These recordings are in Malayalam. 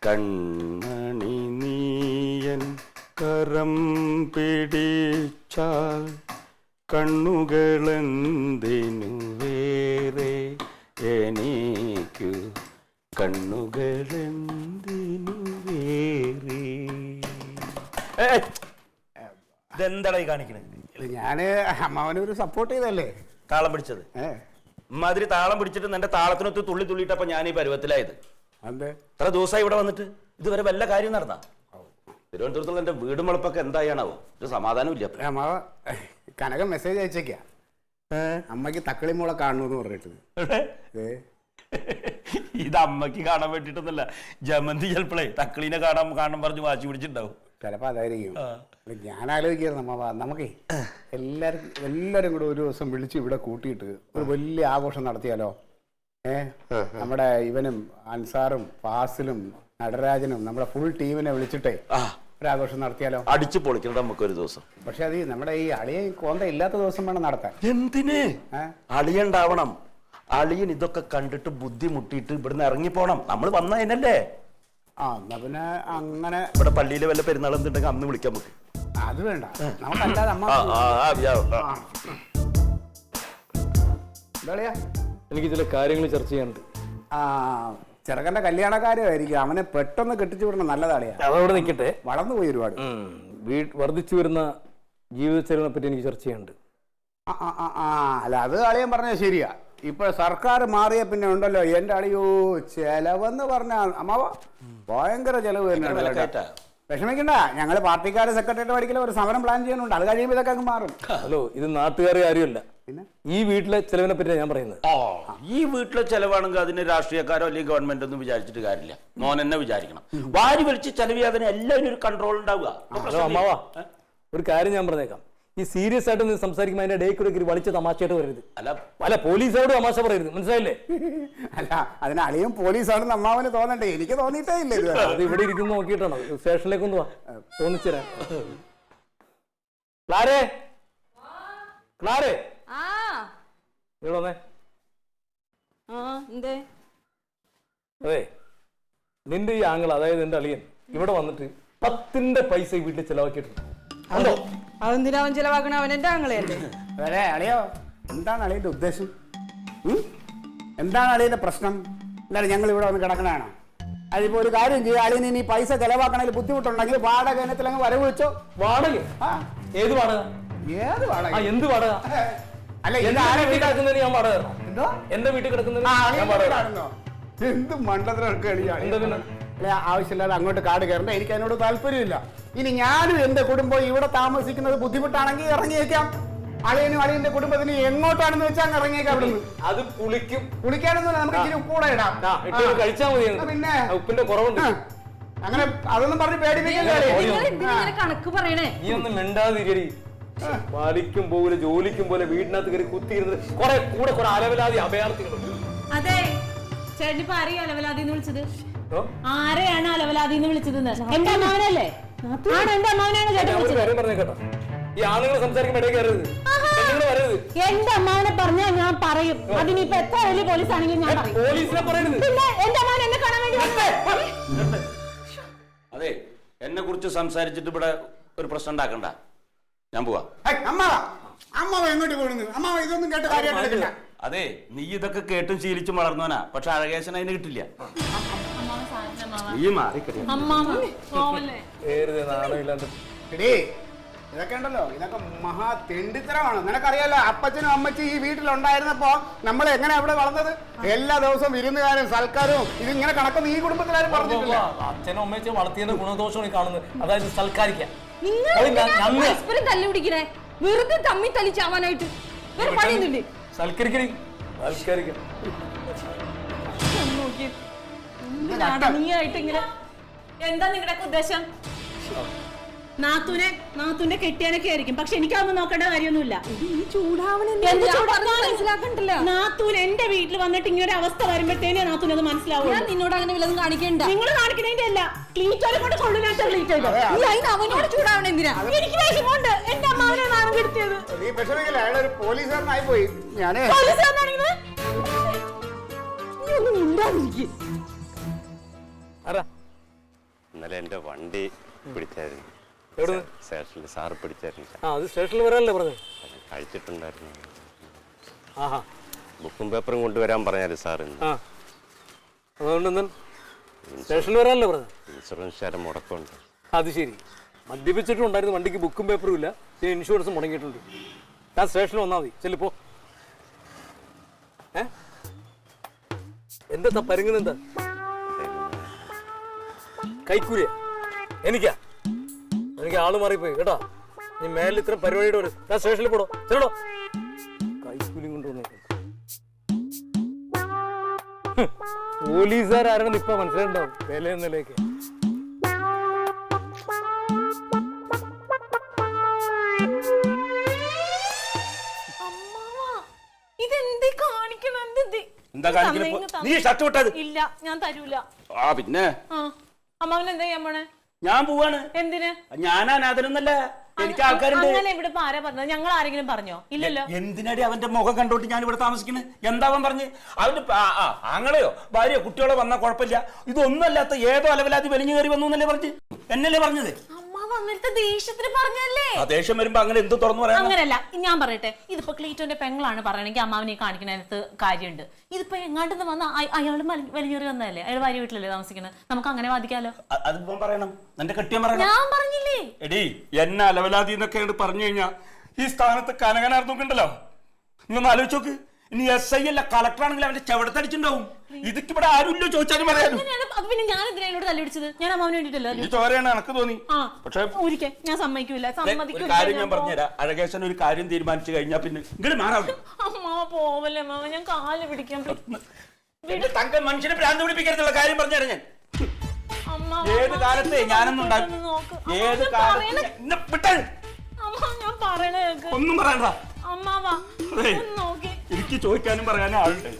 കൺമണി നീയൻ കരം പിടിച്ചാൽ കണ്ണുകളെന്തിനു വേറെ എനിക്കു കണ്ണുകളെന്തിനു വേറെ. ഇതെന്താടാ ഈ കാണിക്കണത്? ഞാന് അമ്മാവനൊരു സപ്പോർട്ട് ചെയ്തല്ലേ താളം പിടിച്ചത്. ഇമാതിരി താളം പിടിച്ചിട്ട് എന്റെ താളത്തിനൊത്ത് തുള്ളി തുള്ളിയിട്ടപ്പോ ഞാൻ ഈ പരുവത്തിലായത്. ഇത്ര ദിവസമായി ഇവിടെ വന്നിട്ട് ഇതുവരെ വല്ല കാര്യം നടന്ന? തിരുവനന്തപുരത്തുള്ള എന്റെ വീടും വളപ്പൊക്കെ എന്തായാണാവോ? ഒരു സമാധാനം ഇല്ല. അമ്മാവ കനകം മെസ്സേജ് അയച്ചേക്കാ, അമ്മക്ക് തക്കളി മോളെ കാണണമെന്ന് പറഞ്ഞിട്ട്. ഇത് അമ്മക്ക് കാണാൻ വേണ്ടിട്ടൊന്നല്ല, ജമന്തി ചിലപ്പോഴേ തക്കളീനെ കാണാൻ പറഞ്ഞ് വാശി പിടിച്ചിട്ടുണ്ടാവും. ചിലപ്പോ അതായിരിക്കും. ഞാൻ ആലോചിക്കായിരുന്നു അമ്മാവ, നമുക്കേ എല്ലാരും കൂടെ ഒരു ദിവസം വിളിച്ച് ഇവിടെ കൂട്ടിയിട്ട് ഒരു വലിയ ആഘോഷം നടത്തിയാലോ? നമ്മുടെ ഇവനും അൻസാറും ഫാസിലും നടരാജനും നമ്മുടെ ഫുൾ ടീമിനെ വിളിച്ചിട്ടേ ഒരാഘോഷം നടത്തിയാലോ? അടിച്ചു പൊളിക്കണം നമുക്ക് ഒരു ദിവസം. പക്ഷെ അത് നമ്മുടെ ഈ അളിയ കോന്ത ഇല്ലാത്ത ദിവസം വേണം നടത്താൻ. എന്തിന്? അളിയുണ്ടാവണം. അളിയൻ ഇതൊക്കെ കണ്ടിട്ട് ബുദ്ധിമുട്ടിയിട്ട് ഇവിടുന്ന് ഇറങ്ങിപ്പോണം. നമ്മൾ വന്നതിനല്ലേ. എന്നാ പിന്നെ അങ്ങനെ ഇവിടെ പള്ളിയിലെ വല്ല പെരുന്നാൾ എന്തുണ്ടെങ്കിൽ അന്ന് വിളിക്കാം നമുക്ക്. അത് വേണ്ട, നമുക്കല്ലാതെ അമ്മ. എനിക്ക് ചില കാര്യങ്ങൾ ചർച്ച ചെയ്യാനുണ്ട്. ചെറുക്കന്റെ കല്യാണ കാര്യമായിരിക്കും, അവനെ പെട്ടെന്ന് കെട്ടിച്ചു വിടണം. നല്ലതാളിയാ. അതവിടെ നിൽക്കട്ടെ. വളർന്നു പോയി ഒരുപാട്. വർദ്ധിച്ചു വരുന്ന ജീവിത ചെലവിനെ പറ്റി എനിക്ക് ചർച്ച ചെയ്യാനുണ്ട്. അല്ല, അത് അളിയൻ പറഞ്ഞത് ശരിയാ. ഇപ്പൊ സർക്കാർ മാറിയ പിന്നെ ഉണ്ടല്ലോ എന്റെ അളിയോ ചെലവെന്ന് പറഞ്ഞ അമ്മാവ ഭയങ്കര ചെലവ് തന്നെയാണ്. വിഷമിക്കണ്ട, ഞങ്ങള് പാർട്ടിക്കാര് സെക്രട്ടറിയേറ്റ് പഠിക്കല ഒരു സമരം പ്ലാൻ ചെയ്യുന്നുണ്ട്. അത് കഴിയുമ്പോൾ ഇതൊക്കെ അങ്ങ് മാറും. ഹലോ, ഇത് നാട്ടുകാരെ കാര്യമല്ല, പിന്നെ ഈ വീട്ടിലെ ചെലവിനെ പറ്റിയാണ് ഞാൻ പറയുന്നത്. ഈ വീട്ടിലെ ചെലവാണെങ്കിൽ അതിന് രാഷ്ട്രീയക്കാരോ അല്ലെങ്കിൽ ഗവൺമെന്റ് ഒന്നും വിചാരിച്ചിട്ട് കാര്യമില്ല. മോൻ എന്നെ വിചാരിക്കണം. വാരി വലിച്ച് ചെലവ് അതിന് എല്ലാവരും ഒരു കൺട്രോൾ ഉണ്ടാവുക. ഹലോ അമ്മാവാ, ഒരു കാര്യം ഞാൻ പറഞ്ഞേക്കാം. ഈ സീരിയസ് ആയിട്ട് നീ സംസാരിക്കുമ്പോൾ അതിന്റെ ഡേക്ക് ഒരു വലിച്ച തമാശയായിട്ട് പറയരുത്. അല്ല പോലീസോട് തമാശ പറയരുത്, മനസ്സിലായില്ലേ? അല്ല, അതിന് അളിയും പോലീസാണെന്ന് അമ്മാവന് തോന്നണ്ടേ? എനിക്ക് തോന്നിയിട്ടേ ഇല്ല. അത് ഇവിടെ ഇരിക്കുന്നു നോക്കിയിട്ടാണോ? സ്റ്റേഷനിലേക്ക് ഒന്ന് തോന്നിച്ചേരാ. ക്ലാരേ, ക്ലാരേ, അതെ, നിന്റെ ഈ ആംഗിൾ, അതായത് എന്റെ അളിയൻ ഇവിടെ വന്നിട്ട് 10ന്റെ പൈസ ഈ വീട്ടിൽ ചെലവാക്കിയിട്ടുണ്ട്. അതെന്തിനാ അവൻ ചെലവാക്കണ? അവൻ എന്റെ ആങ്ങളെയല്ലേ. അതെ അളിയോ, എന്താണ് അളിയന്റെ ഉദ്ദേശം? എന്താണ് അളിയന്റെ പ്രശ്നം? എന്തായാലും ഞങ്ങൾ ഇവിടെ വന്ന് കിടക്കണാണോ? അതിപ്പോ ഒരു കാര്യം ചെയ്യുക, അളിയന് ഇനി പൈസ ചെലവാക്കണതിൽ ബുദ്ധിമുട്ടുണ്ടെങ്കിൽ വാടക ഇനത്തിലങ്ങ് വരവ് വെച്ചോ. വാടക? ഏത് വാടക? ഏത് വാടക? എന്ത് വാടക? അല്ല, എന്റെ വീട്ടിൽ കിടക്കുന്നതിന് ഞാൻ വാടക തരണം. എന്തോ എന്റെ വീട്ടിൽ കിടക്കുന്നതിന് എന്ത് മണ്ടത്തിലൊക്കെ ആവശ്യമില്ലാതെ അങ്ങോട്ട് കാട് കയറണ്ട. എനിക്ക് അതിനോട് താല്പര്യമില്ല. ഇനി ഞാനും എന്റെ കുടുംബം ഇവിടെ താമസിക്കുന്നത് ബുദ്ധിമുട്ടാണെങ്കിൽ ഇറങ്ങിയേക്കാം. അളിയനും അളിയന്റെ കുടുംബത്തിന് എങ്ങോട്ടാണെന്ന് വെച്ചാൽ ഇറങ്ങിയേക്കാം. അവിടുന്ന് അത് കുളിക്കാനൊന്നും നമുക്ക് ഇച്ചിരി ഉപ്പൂടെ ഇടാം, കഴിച്ചാൽ മതി. പിന്നെ ഉപ്പിന്റെ കുറവുണ്ട്. അങ്ങനെ അതൊന്നും പറഞ്ഞ് പേടിപ്പിക്കല്ലേ. കണക്ക് പറയണേ. നീ ഒന്നും മിണ്ടാതിരി. പാലിക്കും പോലെ ജോലിക്കും പോലെ വീടിനകത്ത് കയറി കുത്തിയിരുന്നത് കൂടെ കുറെ അലവലാതി അഭയാർത്ഥികളുണ്ട്. അതെ, ചേട്ടനിപ്പോ ആരെയും അലവലാതി എന്ന് വിളിച്ചത്? ആരെയാണ് അലവലാതി എന്ന് വിളിച്ചത്? എന്റെ അമ്മാവനല്ലേ? എന്റെ അമ്മാവനാണ് ചേട്ടൻ വിളിച്ചത്. ഈ ആളുകൾ സംസാരിക്കുമ്പോൾ ഇടയിൽ കയറരുത്. എന്റെ അമ്മാവനെ പറഞ്ഞാൽ ഞാൻ പറയും. അതിനിപ്പോ എത്ര വലിയ പോലീസ് ആണെങ്കിലും ഞാൻ പറയും. പോലീസിനെ പറയരുത്. പിന്നെ എന്റെ അമ്മാവൻ എന്നെ കാണാൻ വേണ്ടി. അതെ, എന്നെ കുറിച്ച് സംസാരിച്ചിട്ട് ഇവിടെ ഒരു പ്രശ്നം ഉണ്ടാക്കണ്ട. ഞാൻ പോവാ. അമ്മാവ എങ്ങോട്ട് പോകുന്നു? അമ്മാവ ഇതൊന്നും കേട്ട് കാര്യമായിട്ടില്ല. അതെ, നീ ഇതൊക്കെ കേട്ടും ശീലിച്ചും വളർന്നവനാ. പക്ഷെ അഴകേശൻ അതിന് കിട്ടില്ല. ഇതൊക്കെ ഉണ്ടല്ലോ, ഇതൊക്കെ മഹാ തെണ്ടിത്തരമാണ്. നിനക്കറിയാലോ, അപ്പച്ചനും അമ്മച്ചും ഈ വീട്ടിലുണ്ടായിരുന്നപ്പോ നമ്മൾ എങ്ങനെ അവിടെ വളർന്നത്? എല്ലാ ദിവസവും വിരുന്നുകാരും സൽക്കാരവും ഇതിങ്ങനെ കണക്കൊന്നും ഈ കുടുംബത്തിലാരും പറഞ്ഞിട്ടില്ല. അച്ഛനും അമ്മച്ചും വളർത്തിയതിന്റെ ഗുണദോഷമാണ് കാണുന്നത്. അതായത് സൽക്കാരിക്കാൻ. തല്ലുപിടിക്കണേ വെറുതെ തമ്മി തല്ലിച്ചാവാനായിട്ട് വേറെ പണിയൊന്നുമില്ലേ? നീയായിട്ട് ഇങ്ങനെ എന്താ നിങ്ങളുടെ ഉദ്ദേശം? നാത്തൂന്റെ കെട്ടിയാനൊക്കെ ആയിരിക്കും, പക്ഷെ എനിക്കതൊന്നും നോക്കേണ്ട കാര്യമൊന്നുമില്ല. നാത്തൂൻ എന്റെ വീട്ടിൽ വന്നിട്ട് ഇങ്ങനെ അവസ്ഥ വരുമ്പോഴത്തേനെ നാത്തൂൻ അത് മനസ്സിലാവും. നിന്നോട് അങ്ങനെ വല്ലതും കാണിക്കണ്ട. നിങ്ങൾ കാണിക്കണേന്റെ അല്ല, ക്ലീറ്റോരെ കൊണ്ട് കൊള്ളിനാത്ത അവനോട് ചൂടാവണ എന്തിനാ? എനിക്ക് വിഷമമുണ്ട്. എന്റെ അമ്മാവനെ നാണം കെടുത്തിയത്. പോലീസുകാരനായി പോയി. ഇന്നലെ എൻ്റെ വണ്ടി പിടിച്ചായിരുന്നു. എവിടെ സ്റ്റേഷനിൽ സാറ് പിടിച്ചായിരുന്നു. അത് സ്റ്റേഷനിൽ വരാനല്ലേ പറഞ്ഞത്? കഴിച്ചിട്ടുണ്ടായിരുന്നു. ആഹാ, ബുക്കും പേപ്പറും കൊണ്ടുവരാൻ പറഞ്ഞാല് സാർ. ആ, അതുകൊണ്ട് സ്റ്റേഷനിൽ വരാനല്ലേ പറഞ്ഞത്? ഇൻഷുറൻസ് മുടക്കമുണ്ട്. അത് ശരി, മദ്യപിച്ചിട്ടുണ്ടായിരുന്നു, വണ്ടിക്ക് ബുക്കും പേപ്പറും ഇല്ല, ഇൻഷുറൻസ് മുടങ്ങിയിട്ടുണ്ട്. ഞാൻ സ്റ്റേഷനിൽ വന്നാൽ മതി, ചെല്ലിപ്പോ. എന്താ പരുങ്ങുന്നെന്താ? കൈക്കൂലിയ എനിക്കാ? എനിക്ക് ആള് മാറിപ്പോയി കേട്ടോ. നീ മേലിൽ ഇത്ര പരിപാടിയുടെ വരും. ഞാൻ സ്റ്റേഷനിൽ പോടോ, ചെല്ലടോ. കൈക്കൂലിയും കൊണ്ടുവന്നേക്കും. പോലീസുകാരാണെന്ന് ഇപ്പൊ മനസ്സിലുണ്ടാവും വില നിലയ്ക്ക്. എന്താ കാണിക്കുന്നത്? നീ ഷർട്ട് വിട്ടത്? ഇല്ല, ഞാൻ തരൂല. ആ പിന്നെ അമ്മാവൻ എന്താ ചെയ്യാൻ പോണേ? ഞാൻ പോവാണ്. എന്തിന്? ഞാൻ അനാഥനൊന്നല്ല, എനിക്ക് ആൾക്കാരുണ്ട്. അങ്ങനെ ഇവിടെ ഇപ്പൊ ആരാ പറഞ്ഞത്? ഞങ്ങൾ ആരെങ്കിലും പറഞ്ഞോ? ഇല്ലല്ലോ. എന്തിനടി അവന്റെ മുഖം കണ്ടോട്ട് ഞാൻ ഇവിടെ താമസിക്കുന്നത്? എന്താ അവൻ പറഞ്ഞ്? അവന്റെ ആങ്ങളെയോ ഭാര്യയോ കുട്ടികളോ വന്നാ കുഴപ്പമില്ല, ഇതൊന്നല്ലാത്ത ഏതോ അലവലാതി വലിഞ്ഞു കയറി വന്നു എന്നല്ലേ പറഞ്ഞ്? എന്നല്ലേ പറഞ്ഞത്? ദേഷ്യത്തിന് പറഞ്ഞല്ലേ? ദേഷ്യം വരുമ്പോ അങ്ങനെ എന്ത് തുറന്നു പറയാം? അങ്ങനല്ല, ഞാൻ പറയട്ടെ, ഇതിപ്പോ ക്ലീറ്റോന്റെ പെങ്ങളാണ് പറയണെങ്കിൽ അമ്മാവനെ കാണിക്കുന്നതിനകത്ത് കാര്യമുണ്ട്. ഇതിപ്പോ എങ്ങാണ്ടെന്ന് വന്ന അയാള് വലിഞ്ഞേറി വന്നതല്ലേ, അയാൾ ഭാര്യ വീട്ടിലല്ലേ താമസിക്കുന്നത്, നമുക്ക് അങ്ങനെ വാദിക്കാലോ. അതിപ്പോ പറയണം, എന്റെ കെട്ടിയം പറയണം. ഞാൻ പറഞ്ഞില്ലേ എടി, എന്നെ അലവലാതി എന്നൊക്കെ പറഞ്ഞു കഴിഞ്ഞാ ഈ സ്ഥാനത്ത് കനകനാർന്നുണ്ടല്ലോ. ഇന്നൊന്ന് ആലോചിച്ച് നോക്ക്. ഇനി SI അല്ല കളക്ടർ ആണെങ്കിൽ അവന്റെ ചെവിടത്തടിച്ചിട്ടുണ്ടാവും. ഇതൊക്കെ ഇവിടെ ആരുമില്ലോ ചോദിച്ചാലും പറയാനും. പിന്നെ ഞാൻ എന്തിനാ എന്നോട് തല്ലിടിച്ചത്? ഞാൻ അമ്മാവന് വേണ്ടിട്ടല്ലോ. ഈ ചോരയാണ് എനക്ക് തോന്നി. പക്ഷെ ഒരിക്കൽ ഞാൻ സമ്മതിക്കൂല. ഒരു കാര്യം ഞാൻ പറഞ്ഞുതരാം. അഴകേശൻ ഒരു കാര്യം തീരുമാനിച്ചു കഴിഞ്ഞാൽ പിന്നെ ഇങ്ങോട്ട് മാറാം. അമ്മാവ പോവല്ലേ അമ്മാവ, ഞാൻ കാല് പിടിക്കാൻ. തങ്ക മനുഷ്യനെ ഭ്രാന്ത് പിടിപ്പിക്കരുതുള്ള കാര്യം പറഞ്ഞുതരാം ഞാൻ. ഏത് കാലത്തെ ഞാനൊന്നും ഏത് കാലത്ത് ഞാൻ പറയണേ ഒന്നും പറയണ്ട. അമ്മാവാ എനിക്ക് ചോദിക്കാനും പറയാനും ആളുണ്ട്.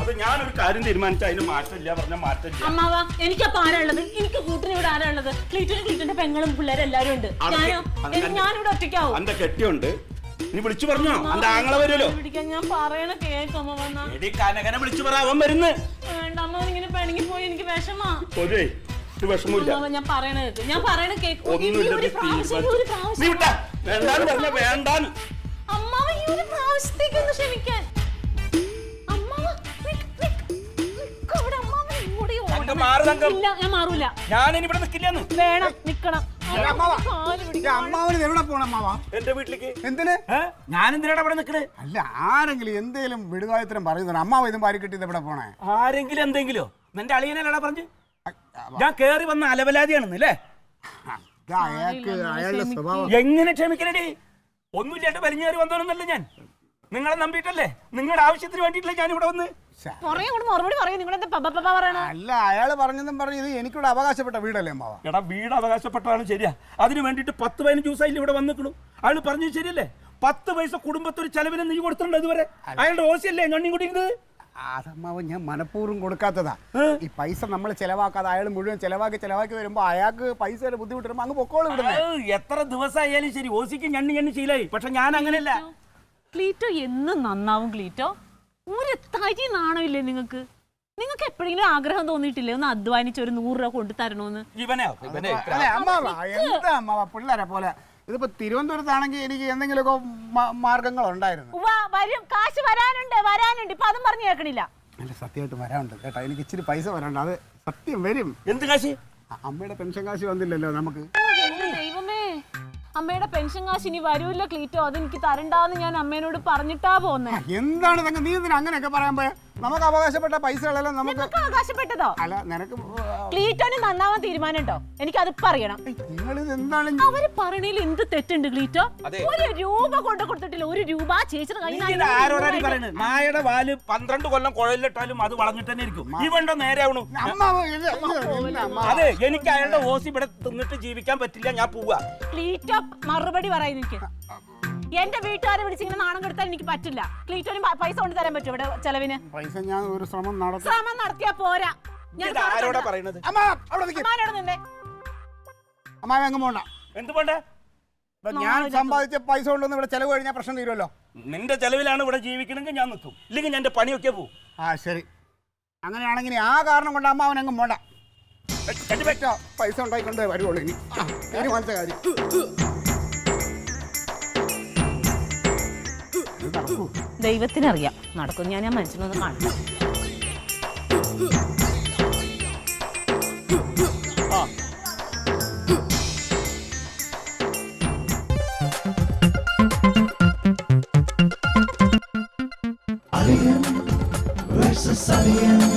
അത് ഞാനൊരു കാര്യം തീരുമാനിച്ച അതിന് മാറ്റമില്ല പറഞ്ഞ മാറ്റമില്ല. അമ്മാവാ, എനിക്കപ്പോ ആരാ ഉള്ളത്? എനിക്ക് കൂട്ടിന് ഇവിടെ ആരാ ഉള്ളത്? ക്ലീറ്റന്റെ പെങ്ങളും പിള്ളേരും എല്ലാരും ഉണ്ട്. ഞാനിവിടെ ഒറ്റയ്ക്കാവും. എന്റെ കെട്ടിയുണ്ട്, നീ വിളിച്ചു പറഞ്ഞോ? എന്റെ ആങ്ങളെ വരുമല്ലോ. ഞാൻ പറയണ കേക്കമ്മ. കനകനെ വിളിച്ചു പറ, അവൻ വരുന്നു. വേണ്ട അമ്മ, ഇങ്ങനെ പിണങ്ങി പോയി എനിക്ക് വിഷമാ. വിഷമില്ല, ഞാൻ പറയണ കേക്ക്. വേണ്ടാന്ന് അമ്മാവ, ഈ ഒരു പ്രാവശ്യത്തേക്കൊന്ന് ക്ഷമിക്കാൻ. ഞാൻ മാറൂല. ഞാനിവിടെ നിൽക്കില്ലെന്ന്. വേണം, നിക്കണം. അമ്മാവന് എവിടെ പോണം അമ്മാവ? എന്റെ വീട്ടിലേക്ക്. എന്തിന്? ഞാൻ എന്തിനാണ് ഇവിടെ നിൽക്കണേ? അല്ല, ആരെങ്കിലും എന്തേലും വിടുകായത്തരം പറയുന്നത് അമ്മാവ് ഇതും പാരി കിട്ടിയത് എവിടെ പോണേ? ആരെങ്കിലും എന്തെങ്കിലോ? നിന്റെ അളിയനല്ലടാ പറഞ്ഞു. ഞാൻ കേറി വന്ന അലവലാതിയാണെന്ന് അല്ലേ? അയാളുടെ സ്വഭാവം. എങ്ങനെ ക്ഷമിക്കണേ? ഒന്നുമില്ലാണ്ട് വലിഞ്ഞു കയറി വന്നോന്നല്ല ഞാൻ. നിങ്ങളെ നമ്പിയിട്ടല്ലേ, നിങ്ങളുടെ ആവശ്യത്തിന് വേണ്ടിയിട്ടല്ലേ ഞാൻ ഇവിടെ വന്ന്. മറുപടി പറയും. അല്ല, അയാള് പറഞ്ഞതും പറഞ്ഞു, ഇത് എനിക്കിവിടെ അവകാശപ്പെട്ട വീടല്ലേ അമ്മാവ? എടാ, വീട് അവകാശപ്പെട്ടാണ് ശരിയാ. അതിന് വേണ്ടിയിട്ട് 10-15 ദിവസമായില്ല ഇവിടെ വന്നിക്കണു. അയാൾ പറഞ്ഞത് ശരിയല്ലേ? 10 പൈസ കുടുംബത്തൊരു ചെലവിന് നീ കൊടുത്തിട്ടുണ്ട് ഇതുവരെ. അയാളുടെ ഓസിയല്ലേ ഞണ്ണി കൂട്ടിയിരുന്നത്? അതമ്മാവ് ഞാൻ മനഃപൂർവ്വം കൊടുക്കാത്തതാ. ഈ പൈസ നമ്മൾ ചെലവാക്കാതെ അയാൾ മുഴുവൻ ചെലവാക്കി വരുമ്പോ അയാൾക്ക് പൈസയുടെ ബുദ്ധിമുട്ട് വരുമ്പോ അങ്ങ് പൊക്കോളം വിടുന്നത്. എത്ര ദിവസമായാലും ശരി, ഓസിക്ക് ഞണ്ണി ശീലായി. പക്ഷെ ഞാൻ അങ്ങനെയല്ല. ക്ലീറ്റോ എന്നും നന്നാവും. ക്ലീറ്റോ, ഒരു തരി നാണമില്ലേ നിങ്ങൾക്ക്? നിങ്ങൾക്ക് എപ്പോഴെങ്കിലും ആഗ്രഹം തോന്നിയിട്ടില്ലേ ഒന്ന് അധ്വാനിച്ച് ഒരു 100 രൂപ കൊണ്ടു തരണോന്ന്? അമ്മാവ പിള്ളേരെ പോലെ ഇതിപ്പോ തിരുവനന്തപുരത്താണെങ്കിൽ എനിക്ക് എന്തെങ്കിലുമൊക്കെ മാർഗങ്ങൾ ഉണ്ടായിരുന്നു. കാശ് വരാനുണ്ട് ഇപ്പൊ അതും പറഞ്ഞു കേൾക്കണില്ല. അല്ല, സത്യമായിട്ട് വരാനുണ്ട് കേട്ടോ. എനിക്ക് ഇച്ചിരി പൈസ വരാനുണ്ട്. അത് സത്യം വരും. എന്ത് കാശ്? അമ്മയുടെ പെൻഷൻ കാശ് വന്നില്ലല്ലോ നമുക്ക്. ദൈവമേ, അമ്മയുടെ പെൻഷൻ കാശ് ഇനി വരൂല്ല ക്ലീറ്റോ. അത് എനിക്ക് തരണ്ടാന്ന് ഞാൻ അമ്മേനോട് പറഞ്ഞിട്ടാ പോന്നെ. എന്താണ് നീ ഇതിന് അങ്ങനെയൊക്കെ പറയാൻ പോയ? നമുക്ക് അവകാശപ്പെട്ട പൈസകളെല്ലാം നമുക്ക് അവകാശപ്പെട്ടതോ? അല്ല, നിനക്ക് ക്ലീറ്റോന് നന്നാവാൻ തീരുമാനം ഉണ്ടോ? എനിക്ക് അത് പറയണം. അവര് പറയണേൽ എന്ത് തെറ്റുണ്ട് ക്ലീറ്റോ? 1 രൂപ കൊണ്ട് കൊടുത്തിട്ടില്ല. 1 രൂപ ചേച്ചിയുടെ കയ്യിൽ. നായയുടെ വാല് 12 കൊല്ലം കുഴലിലിട്ടാലും അത് വളഞ്ഞിട്ട് തന്നെ ഇരിക്കും. ഇവണ്ടോ നേരെ ആവണു. അതെ, എനിക്ക് അയാളുടെ ഓസി ഇവിടെ തിന്നിട്ട് ജീവിക്കാൻ പറ്റില്ല. ഞാൻ പോവാ. ക്ലീറ്റോ, മറുപടി പറയുന്നു. എനിക്ക് എന്റെ വീട്ടുകാരെ വിളിച്ചിങ്ങനെ നാണം കെടുത്താൻ എനിക്ക് പറ്റില്ല. ക്ലീറ്റോന് പൈസ കൊണ്ട് തരാൻ പറ്റും ഇവിടെ ചെലവിന്? പൈസ ഞാൻ ഒരു ശ്രമം നടത്തിയാ പോരാ. ആരോടാ പറയണത്? അമ്മാവ അങ്ങ് പോണ്ട. എന്ത് പോണ്ടേ? ഞാൻ സമ്പാദിച്ച പൈസ കൊണ്ടൊന്നും ഇവിടെ ചെലവ് കഴിഞ്ഞാൽ പ്രശ്നം തീരുമല്ലോ. നിന്റെ ചെലവിലാണ് ഇവിടെ ജീവിക്കണമെങ്കിൽ ഞാൻ നിൽക്കും, ഇല്ലെങ്കിൽ ഞാൻ എന്റെ പണിയൊക്കെ പോവും. ശരി. അങ്ങനെയാണെങ്കിൽ ആ കാരണം കൊണ്ട് അമ്മ അവൻ അങ്ങ് പോണ്ട. പൈസ ഉണ്ടായിക്കൊണ്ടേ വരുവുള്ളൂ ഇനി. ഇനി മനസ്സിലെ കാര്യം ദൈവത്തിനറിയാം നടക്കും. ഞാൻ ആ മനുഷ്യനൊന്ന് കാണാം. Alien versus Alien.